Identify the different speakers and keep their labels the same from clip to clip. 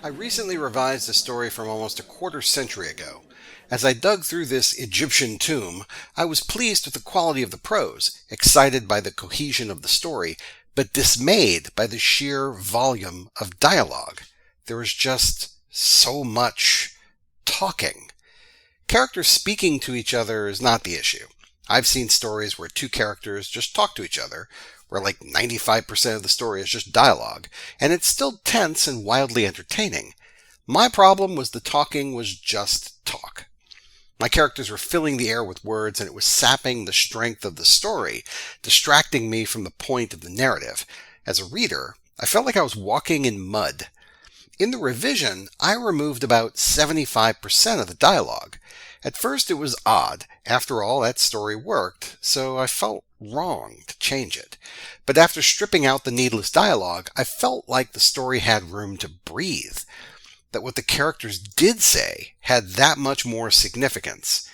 Speaker 1: I recently revised a story from almost a quarter century ago. As I dug through this Egyptian tomb, I was pleased with the quality of the prose, excited by the cohesion of the story, but dismayed by the sheer volume of dialogue. There was just so much talking. Characters speaking to each other is not the issue. I've seen stories where two characters just talk to each other, where like 95% of the story is just dialogue, and it's still tense and wildly entertaining. My problem was the talking was just talk. My characters were filling the air with words, and it was sapping the strength of the story, distracting me from the point of the narrative. As a reader, I felt like I was walking in mud. In the revision, I removed about 75% of the dialogue. At first it was odd. After all, that story worked, so I felt wrong to change it. But after stripping out the needless dialogue, I felt like the story had room to breathe, that what the characters did say had that much more significance.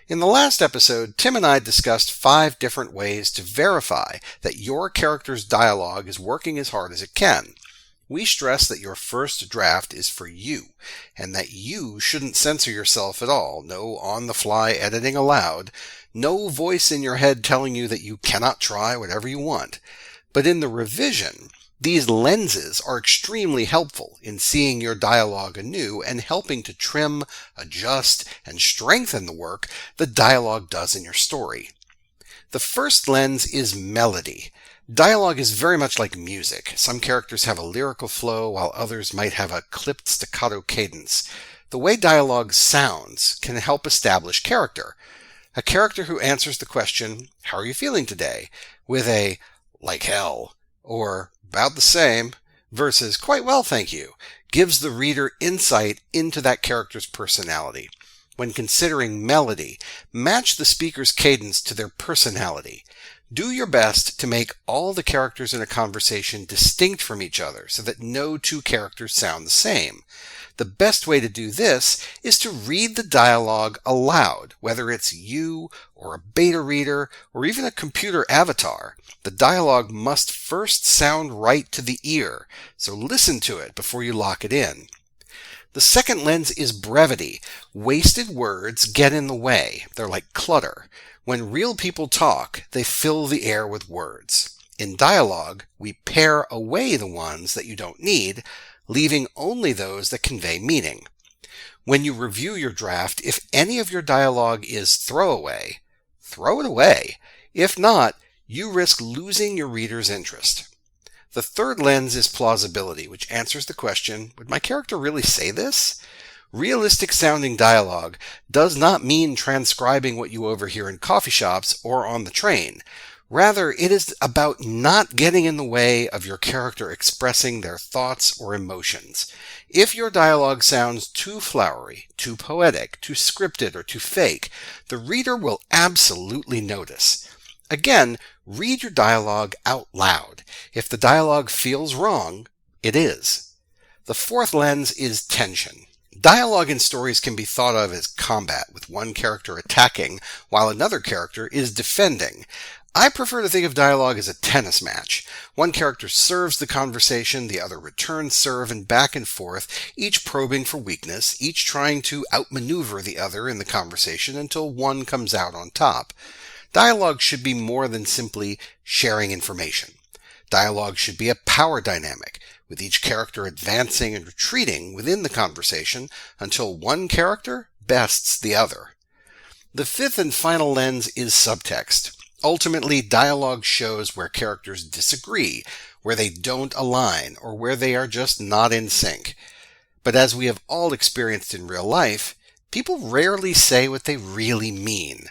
Speaker 1: In the last episode, Tim and I discussed 5 different ways to verify that your character's dialogue is working as hard as it can. We stress that your first draft is for you, and that you shouldn't censor yourself at all. No on-the-fly editing allowed. No voice in your head telling you that you cannot try whatever you want. But in the revision, these lenses are extremely helpful in seeing your dialogue anew and helping to trim, adjust, and strengthen the work the dialogue does in your story. The first lens is melody. Dialogue is very much like music. Some characters have a lyrical flow, while others might have a clipped staccato cadence. The way dialogue sounds can help establish character. A character who answers the question, "How are you feeling today?" with a "like hell," or "about the same," versus "quite well, thank you," gives the reader insight into that character's personality. When considering melody, match the speaker's cadence to their personality. Do your best to make all the characters in a conversation distinct from each other so that no two characters sound the same. The best way to do this is to read the dialogue aloud, whether it's you or a beta reader or even a computer avatar. The dialogue must first sound right to the ear, so listen to it before you lock it in. The second lens is brevity. Wasted words get in the way. They're like clutter. When real people talk, they fill the air with words. In dialogue, we pare away the ones that you don't need, leaving only those that convey meaning. When you review your draft, if any of your dialogue is throwaway, throw it away. If not, you risk losing your reader's interest. The third lens is plausibility, which answers the question, would my character really say this? Realistic sounding dialogue does not mean transcribing what you overhear in coffee shops or on the train. Rather, it is about not getting in the way of your character expressing their thoughts or emotions. If your dialogue sounds too flowery, too poetic, too scripted, or too fake, the reader will absolutely notice. Again, read your dialogue out loud. If the dialogue feels wrong, it is. The fourth lens is tension. Dialogue in stories can be thought of as combat, with one character attacking while another character is defending. I prefer to think of dialogue as a tennis match. One character serves the conversation, the other returns serve, and back and forth, each probing for weakness, each trying to outmaneuver the other in the conversation until one comes out on top. Dialogue should be more than simply sharing information. Dialogue should be a power dynamic, with each character advancing and retreating within the conversation until one character bests the other. The fifth and final lens is subtext. Ultimately, dialogue shows where characters disagree, where they don't align, or where they are just not in sync. But as we have all experienced in real life, people rarely say what they really mean.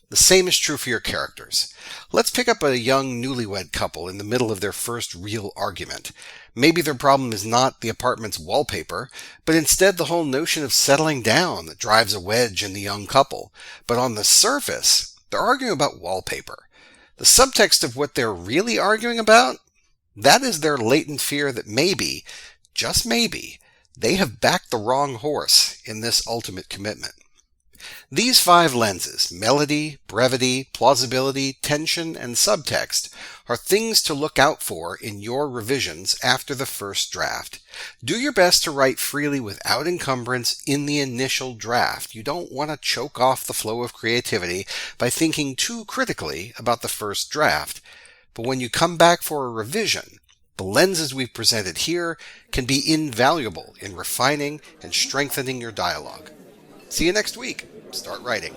Speaker 1: The same is true for your characters. Let's pick up a young newlywed couple in the middle of their first real argument. Maybe their problem is not the apartment's wallpaper, but instead the whole notion of settling down that drives a wedge in the young couple. But on the surface, they're arguing about wallpaper. The subtext of what they're really arguing about, that is their latent fear that maybe, just maybe, they have backed the wrong horse in this ultimate commitment. These 5 lenses, melody, brevity, plausibility, tension, and subtext, are things to look out for in your revisions after the first draft. Do your best to write freely without encumbrance in the initial draft. You don't want to choke off the flow of creativity by thinking too critically about the first draft. But when you come back for a revision, the lenses we've presented here can be invaluable in refining and strengthening your dialogue. See you next week. Start writing.